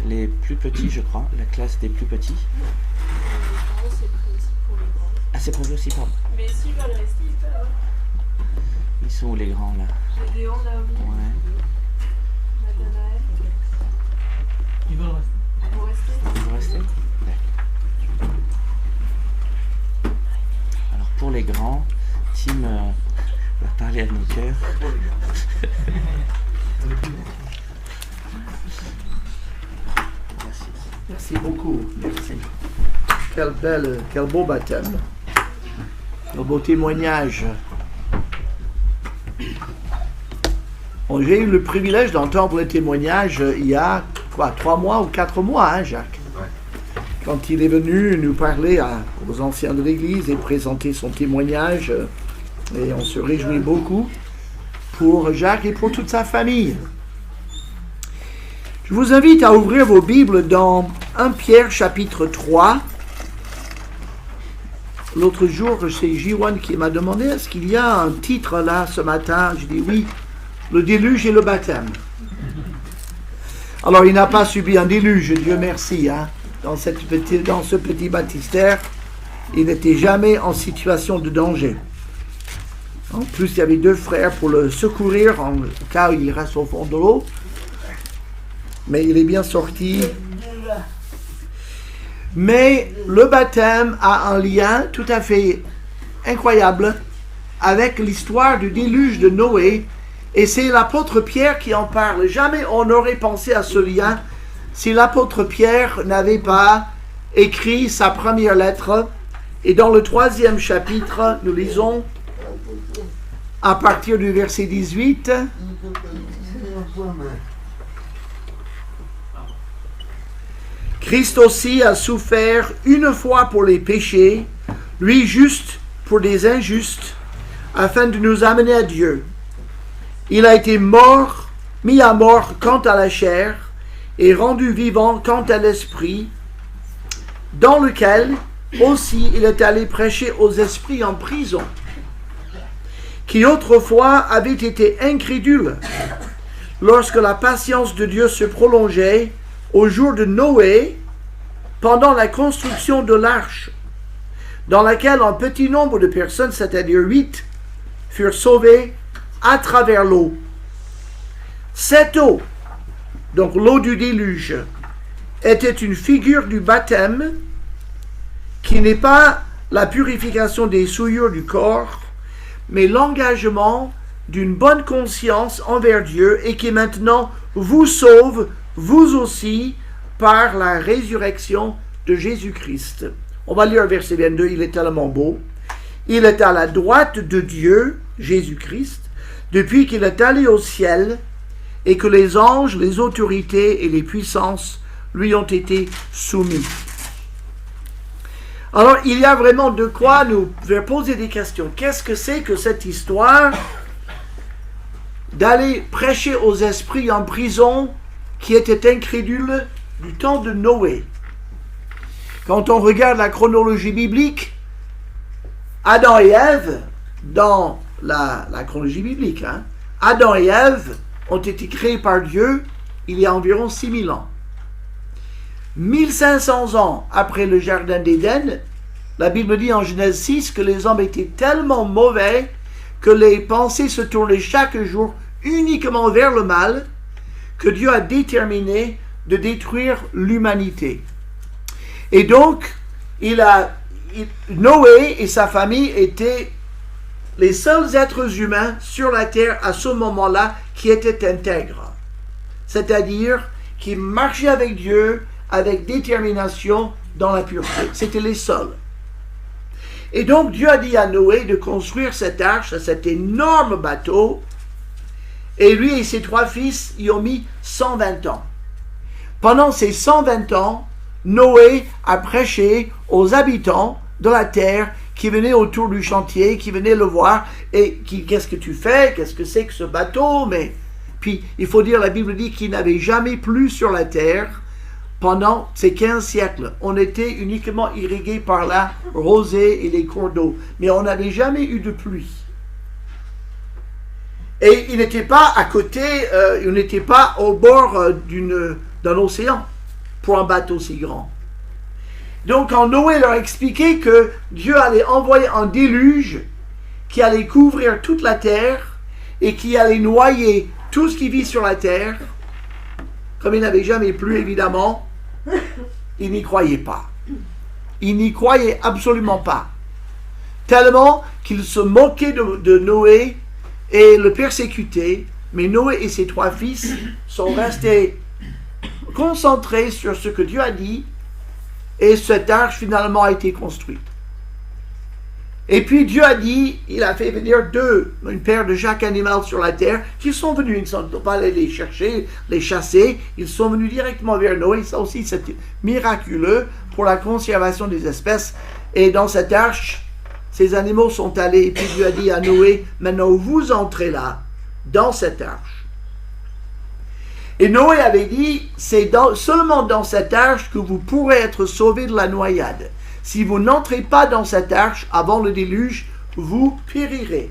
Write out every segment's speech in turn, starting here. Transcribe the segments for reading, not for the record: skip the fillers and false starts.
Les plus petits, je crois, la classe des plus petits. C'est prévu aussi pour les grands. Ah, c'est prévu aussi, pardon. Mais s'ils veulent rester, ils peuvent. Ils sont où les grands là? Gédéon, Naomi, Ouais. Nathanaël. Ils veulent rester. Vous restez? Vous restez? D'accord. Alors pour les grands, Tim va parler à nos cœurs. Merci beaucoup. Merci. Quel beau baptême. Un beau témoignage. Bon, j'ai eu le privilège d'entendre le témoignage il y a 3 mois ou 4 mois, hein, Jacques. Quand il est venu nous parler aux anciens de l'Église et présenter son témoignage. Et on se réjouit beaucoup pour Jacques et pour toute sa famille. Je vous invite à ouvrir vos Bibles dans 1 Pierre chapitre 3. L'autre jour, c'est Jiwan qui m'a demandé, est-ce qu'il y a un titre là ce matin? Je dis oui, le déluge et le baptême. Alors il n'a pas subi un déluge, Dieu merci, hein, dans ce petit baptistère. Il n'était jamais en situation de danger. En plus, il y avait 2 frères pour le secourir en cas où il reste au fond de l'eau. Mais il est bien sorti. Mais le baptême a un lien tout à fait incroyable avec l'histoire du déluge de Noé. Et c'est l'apôtre Pierre qui en parle. Jamais on n'aurait pensé à ce lien si l'apôtre Pierre n'avait pas écrit sa première lettre. Et dans le 3e chapitre, nous lisons à partir du verset 18. Christ aussi a souffert une fois pour les péchés, lui juste pour les injustes, afin de nous amener à Dieu. Il a été mis à mort quant à la chair, et rendu vivant quant à l'esprit, dans lequel aussi il est allé prêcher aux esprits en prison, qui autrefois avaient été incrédules, lorsque la patience de Dieu se prolongeait, au jour de Noé, pendant la construction de l'arche, dans laquelle un petit nombre de personnes, c'est-à-dire 8, furent sauvées à travers l'eau. Cette eau, donc l'eau du déluge, était une figure du baptême, qui n'est pas la purification des souillures du corps, mais l'engagement d'une bonne conscience envers Dieu et qui maintenant vous sauve, vous aussi, par la résurrection de Jésus-Christ. On va lire le verset 22, il est tellement beau. Il est à la droite de Dieu, Jésus-Christ, depuis qu'il est allé au ciel et que les anges, les autorités et les puissances lui ont été soumis. Alors, il y a vraiment de quoi nous faire poser des questions. Qu'est-ce que c'est que cette histoire d'aller prêcher aux esprits en prison qui étaient incrédules du temps de Noé? Quand on regarde la chronologie biblique, Adam et Ève, dans la chronologie biblique, Adam et Ève ont été créés par Dieu il y a environ 6000 ans. 1500 ans après le jardin d'Éden, la Bible dit en Genèse 6 que les hommes étaient tellement mauvais que les pensées se tournaient chaque jour uniquement vers le mal, que Dieu a déterminé de détruire l'humanité. Et donc, Noé et sa famille étaient les seuls êtres humains sur la terre à ce moment-là qui étaient intègres, c'est-à-dire qui marchaient avec Dieu avec détermination dans la pureté. C'était les seuls. Et donc Dieu a dit à Noé de construire cette arche, cet énorme bateau, et lui et ses 3 fils y ont mis 120 ans. Pendant ces 120 ans, Noé a prêché aux habitants de la terre qui venaient autour du chantier, qui venaient le voir, et qu'est-ce que tu fais, qu'est-ce que c'est que ce bateau, mais puis il faut dire, la Bible dit qu'il n'avait jamais plu sur la terre pendant ces 15 siècles. On était uniquement irrigué par la rosée et les cours d'eau, mais on n'avait jamais eu de pluie. Et il n'était pas à côté, il n'était pas au bord d'un océan pour un bateau si grand. Donc quand Noé leur expliquait que Dieu allait envoyer un déluge qui allait couvrir toute la terre et qui allait noyer tout ce qui vit sur la terre, comme il n'avait jamais plu évidemment, il n'y croyait pas. Il n'y croyait absolument pas. Tellement qu'il se moquait de Noé et le persécutait, mais Noé et ses 3 fils sont restés concentrés sur ce que Dieu a dit, et cette arche finalement a été construite. Et puis Dieu a dit, il a fait venir une paire de chaque animal sur la terre, qui sont venus, ils ne sont pas allés les chercher, les chasser, ils sont venus directement vers Noé. Ça aussi c'est miraculeux pour la conservation des espèces. Et dans cette arche, ces animaux sont allés, et puis Dieu a dit à Noé, maintenant vous entrez là, dans cette arche. Et Noé avait dit, c'est seulement dans cette arche que vous pourrez être sauvés de la noyade. Si vous n'entrez pas dans cette arche avant le déluge, vous périrez.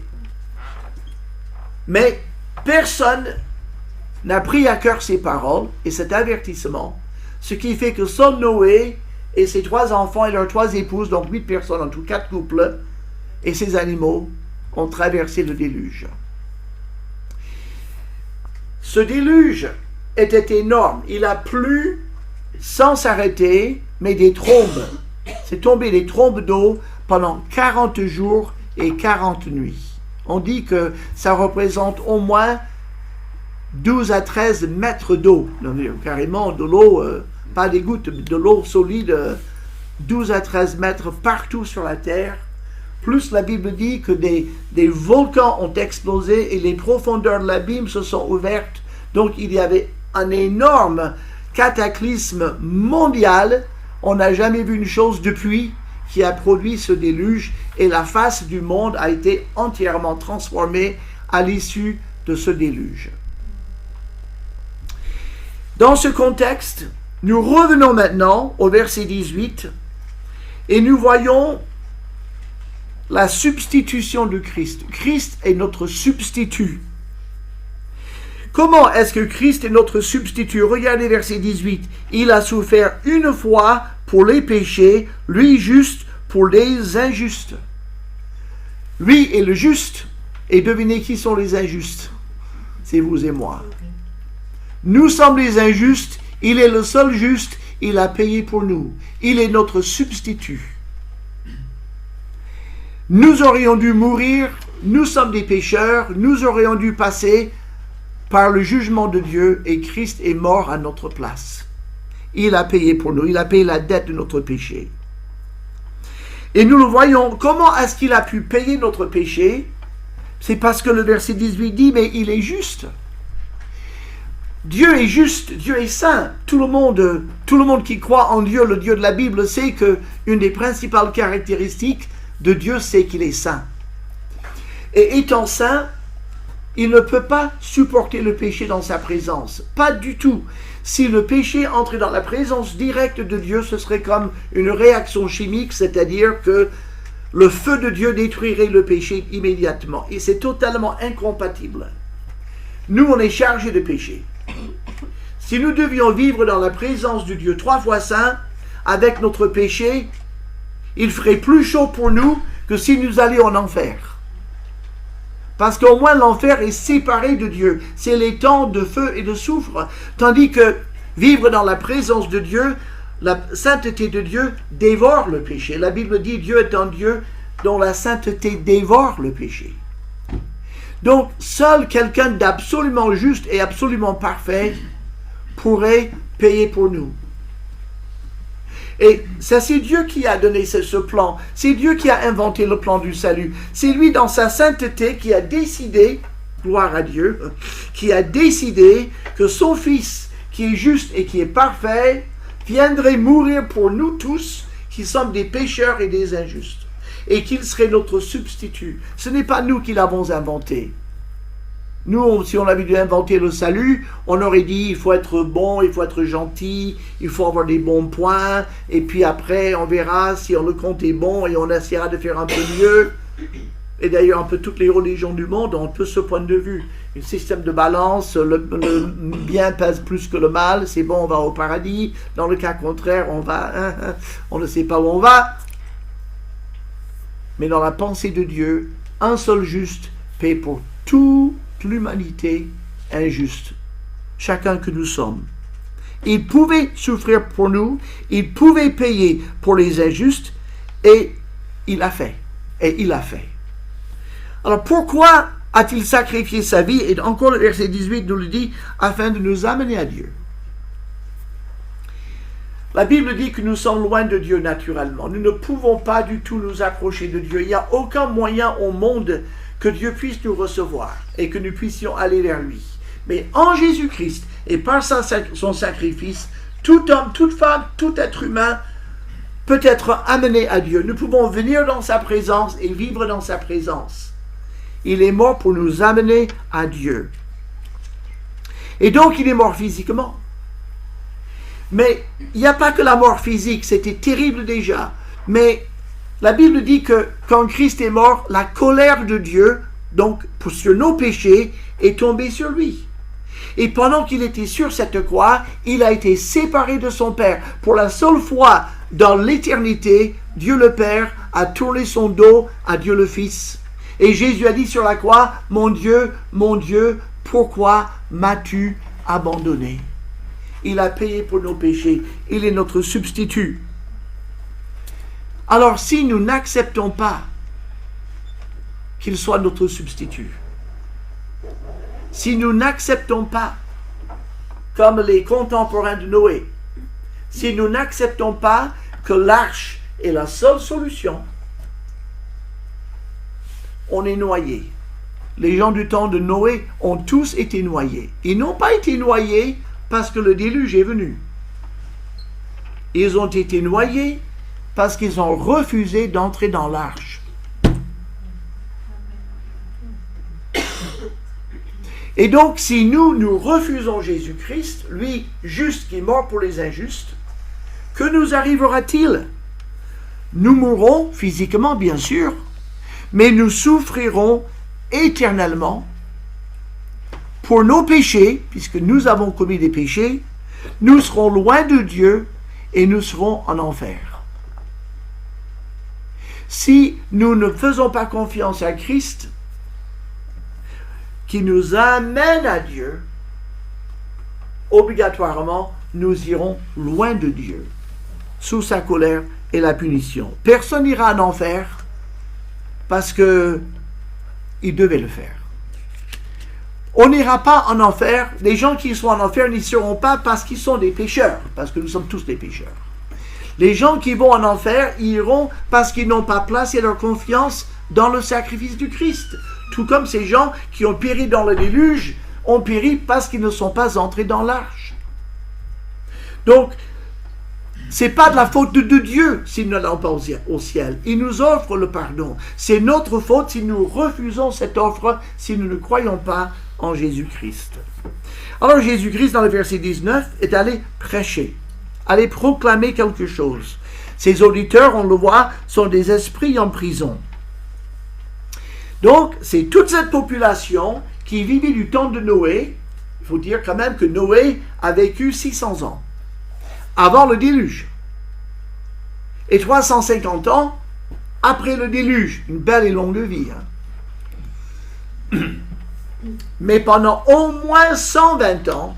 Mais personne n'a pris à cœur ces paroles et cet avertissement, ce qui fait que seul Noé et ses 3 enfants et leurs 3 épouses, donc 8 personnes en tout, 4 couples, et ses animaux ont traversé le déluge. Ce déluge était énorme. Il a plu sans s'arrêter, mais des trombes. C'est tombé des trombes d'eau pendant 40 jours et 40 nuits. On dit que ça représente au moins 12 à 13 mètres d'eau. Carrément de l'eau, pas des gouttes, de l'eau solide, 12 à 13 mètres partout sur la terre. Plus la Bible dit que des volcans ont explosé et les profondeurs de l'abîme se sont ouvertes. Donc il y avait un énorme cataclysme mondial. On n'a jamais vu une chose depuis qui a produit ce déluge, et la face du monde a été entièrement transformée à l'issue de ce déluge. Dans ce contexte, nous revenons maintenant au verset 18 et nous voyons la substitution de Christ. Christ est notre substitut. Comment est-ce que Christ est notre substitut? Regardez verset 18. Il a souffert une fois pour les péchés, lui juste pour les injustes. Lui est le juste. Et devinez qui sont les injustes? C'est vous et moi. Nous sommes les injustes. Il est le seul juste. Il a payé pour nous. Il est notre substitut. Nous aurions dû mourir. Nous sommes des pécheurs. Nous aurions dû passer par le jugement de Dieu, et Christ est mort à notre place. Il a payé pour nous, il a payé la dette de notre péché. Et nous le voyons, comment est-ce qu'il a pu payer notre péché? C'est parce que le verset 18 dit, mais il est juste. Dieu est juste, Dieu est saint. Tout le monde qui croit en Dieu, le Dieu de la Bible, sait que une des principales caractéristiques de Dieu, c'est qu'il est saint. Et étant saint, il ne peut pas supporter le péché dans sa présence. Pas du tout. Si le péché entrait dans la présence directe de Dieu, ce serait comme une réaction chimique, c'est-à-dire que le feu de Dieu détruirait le péché immédiatement. Et c'est totalement incompatible. Nous, on est chargés de péché. Si nous devions vivre dans la présence du Dieu 3 fois saint, avec notre péché, il ferait plus chaud pour nous que si nous allions en enfer. Parce qu'au moins l'enfer est séparé de Dieu. C'est les temps de feu et de soufre. Tandis que vivre dans la présence de Dieu, la sainteté de Dieu dévore le péché. La Bible dit Dieu est un Dieu dont la sainteté dévore le péché. Donc, seul quelqu'un d'absolument juste et absolument parfait pourrait payer pour nous. Et ça, c'est Dieu qui a donné ce plan. C'est Dieu qui a inventé le plan du salut. C'est lui, dans sa sainteté, qui a décidé, gloire à Dieu, qui a décidé que son Fils, qui est juste et qui est parfait, viendrait mourir pour nous tous, qui sommes des pécheurs et des injustes. Et qu'il serait notre substitut. Ce n'est pas nous qui l'avons inventé. Nous, si on avait dû inventer le salut, on aurait dit il faut être bon, il faut être gentil, il faut avoir des bons points, et puis après on verra si le compte est bon et on essaiera de faire un peu mieux. Et d'ailleurs, un peu toutes les religions du monde ont un peu ce point de vue. Un système de balance, le bien pèse plus que le mal, c'est bon, on va au paradis. Dans le cas contraire, on ne sait pas où on va. Mais dans la pensée de Dieu, un seul juste paie pour toute l'humanité injuste, chacun que nous sommes. Il pouvait souffrir pour nous, il pouvait payer pour les injustes, et il a fait. Et il a fait. Alors pourquoi a-t-il sacrifié sa vie? Et encore le verset 18 nous le dit, afin de nous amener à Dieu. La Bible dit que nous sommes loin de Dieu naturellement. Nous ne pouvons pas du tout nous approcher de Dieu. Il n'y a aucun moyen au monde que Dieu puisse nous recevoir et que nous puissions aller vers lui. Mais en Jésus-Christ et par son sacrifice, tout homme, toute femme, tout être humain peut être amené à Dieu. Nous pouvons venir dans sa présence et vivre dans sa présence. Il est mort pour nous amener à Dieu. Et donc il est mort physiquement. Mais il n'y a pas que la mort physique, c'était terrible déjà. Mais la Bible dit que quand Christ est mort, la colère de Dieu, donc sur nos péchés, est tombée sur lui. Et pendant qu'il était sur cette croix, il a été séparé de son Père. Pour la seule fois dans l'éternité, Dieu le Père a tourné son dos à Dieu le Fils. Et Jésus a dit sur la croix, mon Dieu, pourquoi m'as-tu abandonné? Il a payé pour nos péchés. Il est notre substitut. Alors si nous n'acceptons pas qu'il soit notre substitut, si nous n'acceptons pas, comme les contemporains de Noé, si nous n'acceptons pas que l'arche est la seule solution, on est noyé. Les gens du temps de Noé ont tous été noyés. Ils n'ont pas été noyés parce que le déluge est venu. Ils ont été noyés parce qu'ils ont refusé d'entrer dans l'arche. Et donc, si nous refusons Jésus-Christ, lui, juste qui est mort pour les injustes, que nous arrivera-t-il? Nous mourrons physiquement, bien sûr, mais nous souffrirons éternellement pour nos péchés, puisque nous avons commis des péchés, nous serons loin de Dieu et nous serons en enfer. Si nous ne faisons pas confiance à Christ, qui nous amène à Dieu, obligatoirement, nous irons loin de Dieu, sous sa colère et la punition. Personne n'ira en enfer parce que il devait le faire. On n'ira pas en enfer. Les gens qui sont en enfer n'y seront pas parce qu'ils sont des pécheurs, parce que nous sommes tous des pécheurs. Les gens qui vont en enfer iront parce qu'ils n'ont pas placé leur confiance dans le sacrifice du Christ. Tout comme ces gens qui ont péri dans le déluge ont péri parce qu'ils ne sont pas entrés dans l'arche. Donc, c'est pas de la faute de Dieu s'ils ne l'ont pas au ciel. Il nous offre le pardon. C'est notre faute si nous refusons cette offre, si nous ne croyons pas en Jésus-Christ. Alors Jésus-Christ, dans le verset 19, est allé prêcher, allé proclamer quelque chose. Ses auditeurs, on le voit, sont des esprits en prison. Donc, c'est toute cette population qui vivait du temps de Noé, il faut dire quand même que Noé a vécu 600 ans avant le déluge. Et 350 ans après le déluge. Une belle et longue vie. Hein. Mais pendant au moins 120 ans,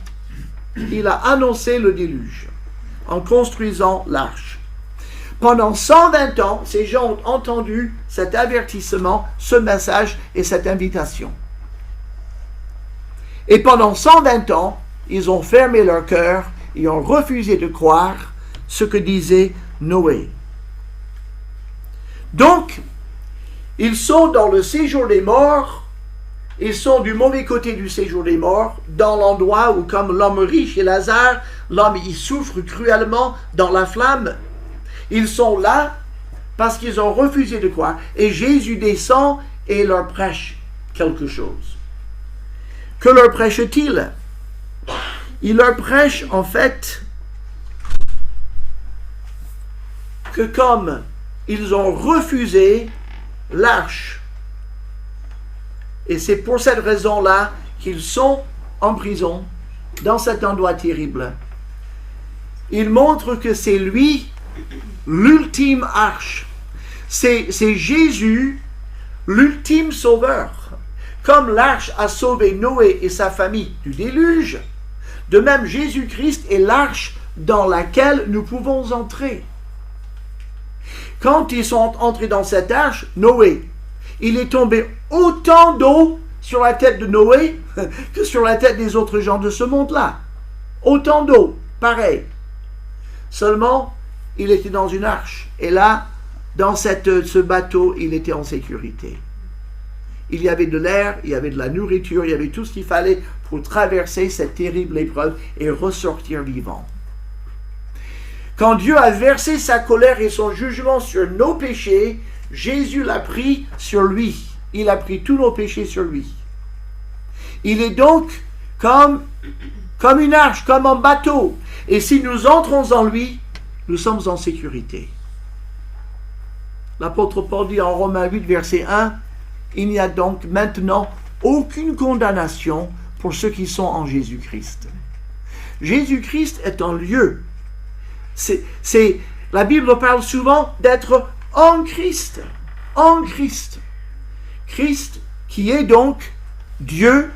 il a annoncé le déluge en construisant l'arche. Pendant 120 ans, ces gens ont entendu cet avertissement, ce message et cette invitation. Et pendant 120 ans, ils ont fermé leur cœur et ont refusé de croire ce que disait Noé. Donc, ils sont dans le séjour des morts, ils sont du mauvais côté du séjour des morts, dans l'endroit où, comme l'homme riche et Lazare, l'homme y souffre cruellement dans la flamme. Ils sont là parce qu'ils ont refusé de croire. Et Jésus descend et leur prêche quelque chose. Que leur prêche-t-il? Il leur prêche en fait que comme ils ont refusé l'arche, et c'est pour cette raison-là qu'ils sont en prison, dans cet endroit terrible. Il montre que c'est lui, l'ultime arche. C'est Jésus, l'ultime sauveur. Comme l'arche a sauvé Noé et sa famille du déluge, de même Jésus-Christ est l'arche dans laquelle nous pouvons entrer. Quand ils sont entrés dans cette arche, Noé, il est tombé autant d'eau sur la tête de Noé que sur la tête des autres gens de ce monde-là. Autant d'eau, pareil. Seulement, il était dans une arche. Et là, dans ce bateau, il était en sécurité. Il y avait de l'air, il y avait de la nourriture, il y avait tout ce qu'il fallait pour traverser cette terrible épreuve et ressortir vivant. Quand Dieu a versé sa colère et son jugement sur nos péchés, Jésus l'a pris sur lui. Il a pris tous nos péchés sur lui. Il est donc comme une arche, comme un bateau. Et si nous entrons en lui, nous sommes en sécurité. L'apôtre Paul dit en Romains 8, verset 1, « Il n'y a donc maintenant aucune condamnation pour ceux qui sont en Jésus-Christ. » Jésus-Christ est un lieu. La Bible parle souvent d'être en Christ. En Christ. Christ qui est donc Dieu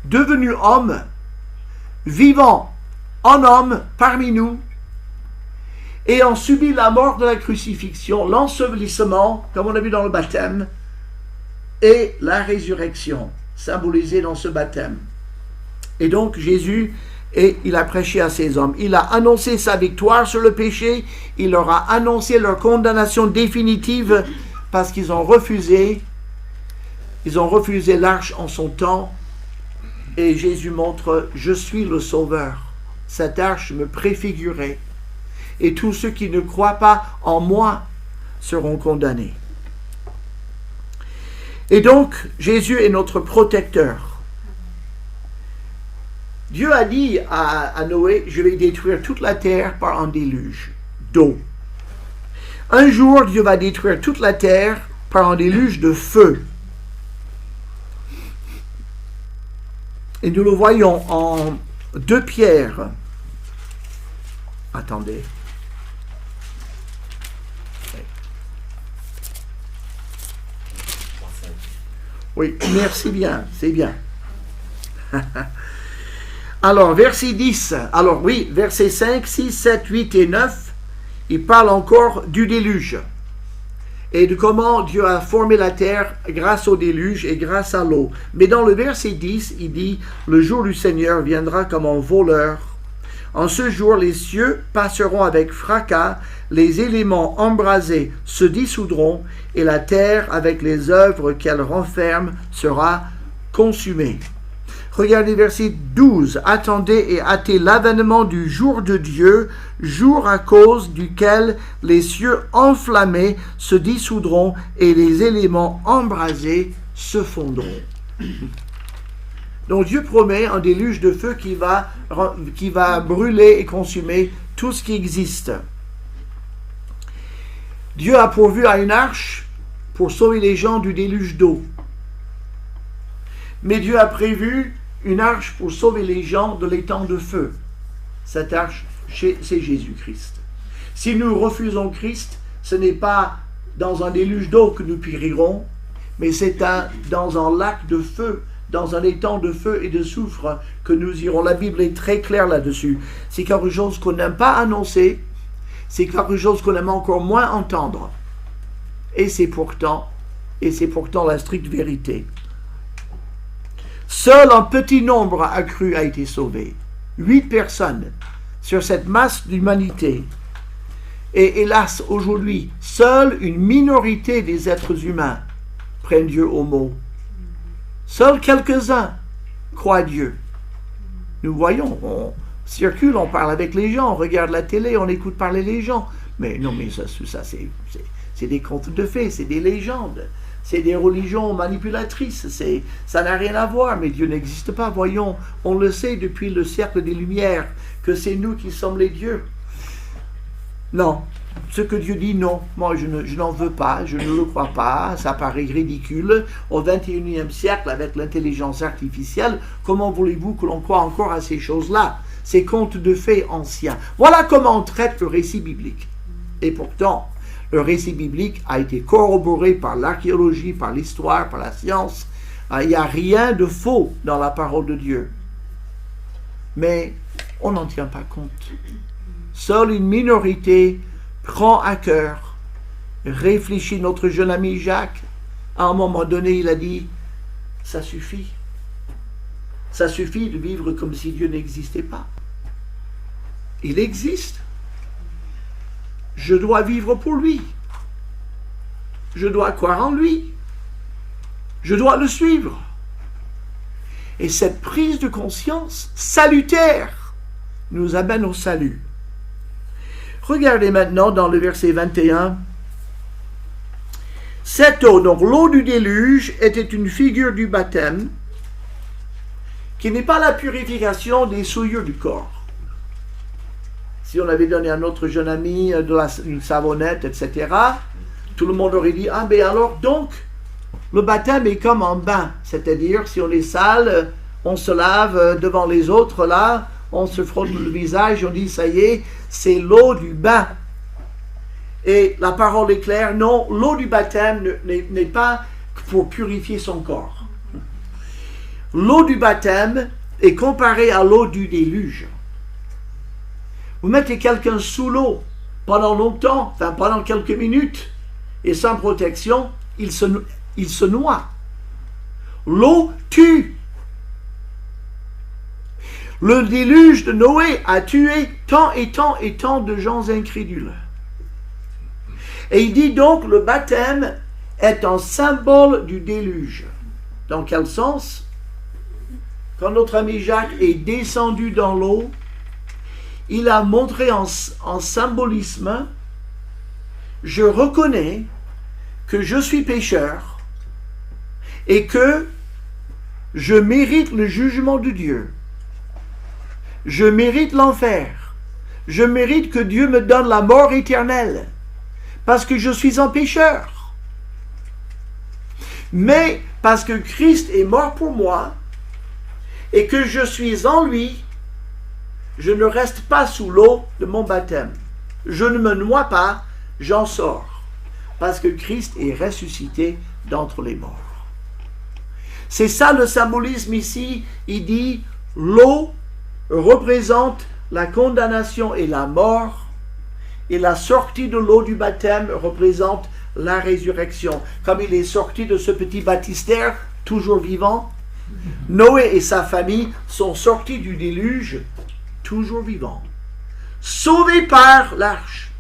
devenu homme, vivant en homme parmi nous, ayant subi la mort de la crucifixion, l'ensevelissement, comme on a vu dans le baptême, et la résurrection, symbolisée dans ce baptême. Et donc Jésus, il a prêché à ces hommes. Il a annoncé sa victoire sur le péché, il leur a annoncé leur condamnation définitive parce qu'ils ont refusé l'arche en son temps. Et Jésus montre, je suis le sauveur. Cette arche me préfigurait. Et tous ceux qui ne croient pas en moi seront condamnés. Et donc, Jésus est notre protecteur. Dieu a dit à Noé, je vais détruire toute la terre par un déluge d'eau. Un jour, Dieu va détruire toute la terre par un déluge de feu. Et nous le voyons en 2 Pierre. Attendez. Oui, merci bien, c'est bien. Alors, verset 10. Alors oui, versets 5, 6, 7, 8 et 9, il parle encore du déluge. Et de comment Dieu a formé la terre grâce au déluge et grâce à l'eau. Mais dans le verset 10, il dit, « Le jour du Seigneur viendra comme un voleur. En ce jour, les cieux passeront avec fracas, les éléments embrasés se dissoudront, et la terre, avec les œuvres qu'elle renferme, sera consumée. » Regardez verset 12. « Attendez et hâtez l'avènement du jour de Dieu, jour à cause duquel les cieux enflammés se dissoudront et les éléments embrasés se fondront. » Donc Dieu promet un déluge de feu qui va brûler et consumer tout ce qui existe. Dieu a pourvu à une arche pour sauver les gens du déluge d'eau. Mais Dieu a prévu une arche pour sauver les gens de l'étang de feu. Cette arche, c'est Jésus-Christ. Si nous refusons Christ, ce n'est pas dans un déluge d'eau que nous périrons, mais c'est dans un lac de feu, dans un étang de feu et de soufre que nous irons. La Bible est très claire là-dessus. C'est quelque chose qu'on n'aime pas annoncer, c'est quelque chose qu'on aime encore moins entendre. Et c'est pourtant la stricte vérité. Seul un petit nombre accru a été sauvé. 8 personnes sur cette masse d'humanité. Et hélas, aujourd'hui, seule une minorité des êtres humains prennent Dieu au mot. Seuls quelques-uns croient Dieu. Nous voyons, on circule, on parle avec les gens, on regarde la télé, on écoute parler les gens. Mais non, mais ça c'est des contes de fées, c'est des légendes. C'est des religions manipulatrices, ça n'a rien à voir, mais Dieu n'existe pas. Voyons, on le sait depuis le siècle des Lumières, que c'est nous qui sommes les dieux. Non, ce que Dieu dit, non, moi je n'en veux pas, je ne le crois pas, ça paraît ridicule. Au XXIe siècle, avec l'intelligence artificielle, comment voulez-vous que l'on croie encore à ces choses-là, ces contes de fées anciens? Voilà comment on traite le récit biblique. Et pourtant, le récit biblique a été corroboré par l'archéologie, par l'histoire, par la science. Il n'y a rien de faux dans la parole de Dieu. Mais on n'en tient pas compte. Seule une minorité prend à cœur, réfléchit. Notre jeune ami Jacques, à un moment donné, il a dit, ça suffit. Ça suffit de vivre comme si Dieu n'existait pas. Il existe. Je dois vivre pour lui. Je dois croire en lui. Je dois le suivre. Et cette prise de conscience salutaire nous amène au salut. Regardez maintenant dans le verset 21. Cette eau, donc l'eau du déluge, était une figure du baptême qui n'est pas la purification des souillures du corps. Si on avait donné à notre jeune ami une savonnette, etc., tout le monde aurait dit, ah ben alors donc, le baptême est comme un bain, c'est-à-dire si on est sale, on se lave devant les autres là, on se frotte le visage, on dit ça y est, c'est l'eau du bain. Et la parole est claire, non, l'eau du baptême n'est pas pour purifier son corps. L'eau du baptême est comparée à l'eau du déluge. Vous mettez quelqu'un sous l'eau pendant longtemps, enfin pendant quelques minutes, et sans protection, il se noie. L'eau tue. Le déluge de Noé a tué tant et tant et tant de gens incrédules. Et il dit donc, le baptême est un symbole du déluge. Dans quel sens? Quand notre ami Jacques est descendu dans l'eau, il a montré en symbolisme, je reconnais que je suis pécheur et que je mérite le jugement de Dieu. Je mérite l'enfer. Je mérite que Dieu me donne la mort éternelle parce que je suis un pécheur. Mais parce que Christ est mort pour moi et que je suis en lui, je ne reste pas sous l'eau de mon baptême. Je ne me noie pas, j'en sors. Parce que Christ est ressuscité d'entre les morts. C'est ça le symbolisme ici. Il dit, l'eau représente la condamnation et la mort, et la sortie de l'eau du baptême représente la résurrection. Comme il est sorti de ce petit baptistère, toujours vivant, Noé et sa famille sont sortis du déluge, toujours vivants, sauvés par l'arche.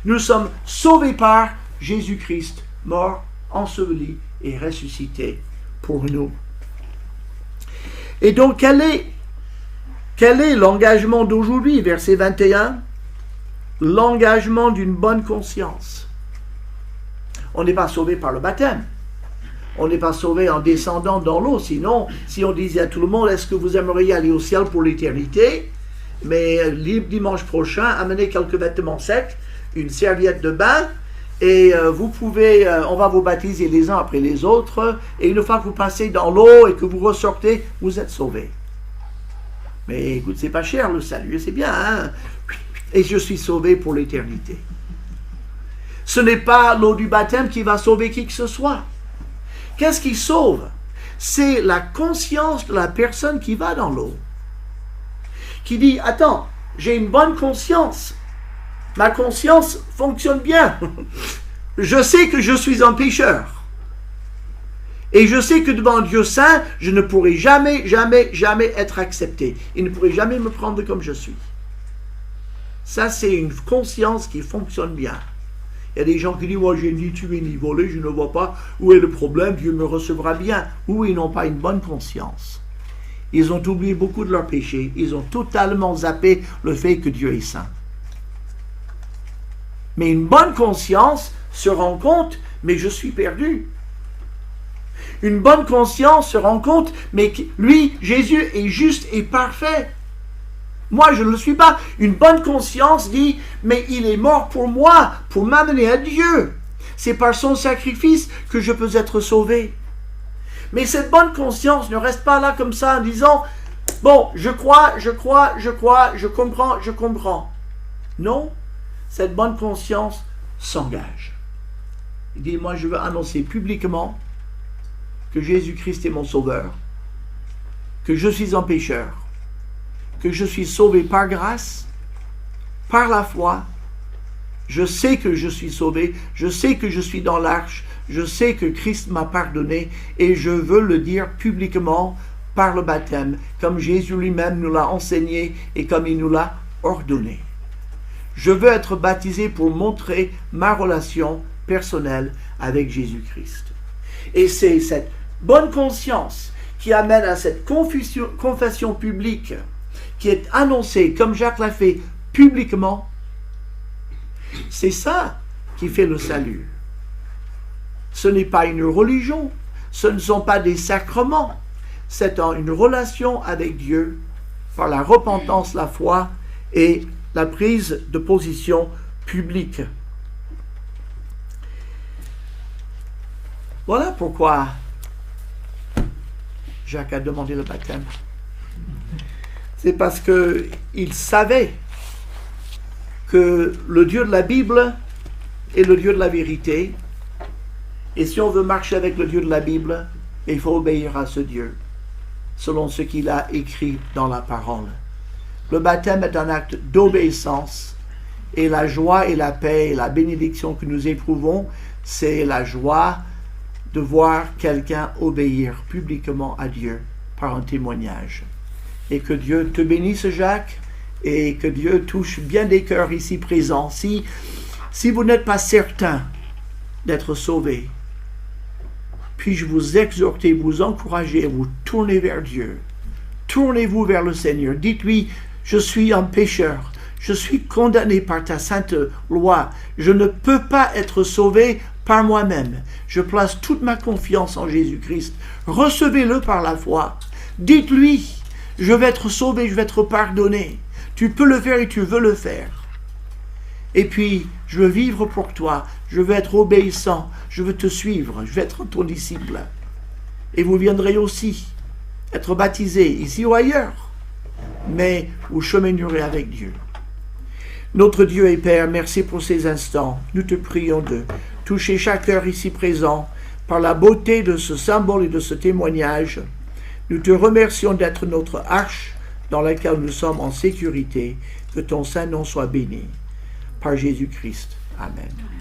Nous sommes sauvés par Jésus-Christ, mort, enseveli et ressuscité pour nous. Et donc, quel est l'engagement d'aujourd'hui? Verset 21, l'engagement d'une bonne conscience. On n'est pas sauvé par le baptême. On n'est pas sauvé en descendant dans l'eau. Sinon, si on disait à tout le monde, est-ce que vous aimeriez aller au ciel pour l'éternité? Mais dimanche prochain, amenez quelques vêtements secs, une serviette de bain, Et vous pouvez, on va vous baptiser les uns après les autres. Et une fois que vous passez dans l'eau et que vous ressortez, vous êtes sauvés. Mais écoute, c'est pas cher le salut, c'est bien, hein? Et je suis sauvé pour l'éternité. Ce n'est pas l'eau du baptême qui va sauver qui que ce soit. Qu'est-ce qui sauve? C'est la conscience de la personne qui va dans l'eau. Qui dit, attends, j'ai une bonne conscience. Ma conscience fonctionne bien. Je sais que je suis un pécheur. Et je sais que devant Dieu saint, je ne pourrai jamais, jamais, jamais être accepté. Il ne pourrait jamais me prendre comme je suis. Ça, c'est une conscience qui fonctionne bien. Il y a des gens qui disent, moi, j'ai ni tué ni volé, je ne vois pas où est le problème, Dieu me recevra bien. Ou ils n'ont pas une bonne conscience. Ils ont oublié beaucoup de leurs péchés. Ils ont totalement zappé le fait que Dieu est saint. Mais une bonne conscience se rend compte, mais je suis perdu. Une bonne conscience se rend compte, mais lui, Jésus, est juste et parfait. Moi, je ne le suis pas. Une bonne conscience dit, mais il est mort pour moi, pour m'amener à Dieu. C'est par son sacrifice que je peux être sauvé. Mais cette bonne conscience ne reste pas là comme ça en disant, bon, je crois, je comprends. Non, cette bonne conscience s'engage. Il dit, moi, je veux annoncer publiquement que Jésus-Christ est mon sauveur, que je suis un pécheur, que je suis sauvé par grâce, par la foi. Je sais que je suis sauvé, je sais que je suis dans l'arche, je sais que Christ m'a pardonné et je veux le dire publiquement par le baptême, comme Jésus lui-même nous l'a enseigné et comme il nous l'a ordonné. Je veux être baptisé pour montrer ma relation personnelle avec Jésus-Christ. Et c'est cette bonne conscience qui amène à cette confession publique qui est annoncée, comme Jacques l'a fait publiquement. C'est ça qui fait le salut. Ce n'est pas une religion, ce ne sont pas des sacrements, c'est une relation avec Dieu par la repentance, la foi et la prise de position publique. Voilà pourquoi Jacques a demandé le baptême. C'est parce qu'il savait que le Dieu de la Bible est le Dieu de la vérité. Et si on veut marcher avec le Dieu de la Bible, il faut obéir à ce Dieu, selon ce qu'il a écrit dans la parole. Le baptême est un acte d'obéissance, et la joie et la paix et la bénédiction que nous éprouvons, c'est la joie de voir quelqu'un obéir publiquement à Dieu par un témoignage. Et que Dieu te bénisse, Jacques, et que Dieu touche bien des cœurs ici présents. Si vous n'êtes pas certain d'être sauvé, puis-je vous exhorter, vous encourager à vous tourner vers Dieu. Tournez-vous vers le Seigneur. Dites-lui, je suis un pécheur. Je suis condamné par ta sainte loi. Je ne peux pas être sauvé par moi-même. Je place toute ma confiance en Jésus-Christ. Recevez-le par la foi. Dites-lui, je vais être sauvé, je vais être pardonné. Tu peux le faire et tu veux le faire. Et puis, je veux vivre pour toi. Je veux être obéissant. Je veux te suivre. Je veux être ton disciple. Et vous viendrez aussi être baptisés ici ou ailleurs. Mais vous cheminerez avec Dieu. Notre Dieu et Père, merci pour ces instants. Nous te prions de toucher chaque cœur ici présent par la beauté de ce symbole et de ce témoignage. Nous te remercions d'être notre arche dans laquelle nous sommes en sécurité. Que ton Saint-Nom soit béni. Par Jésus-Christ. Amen.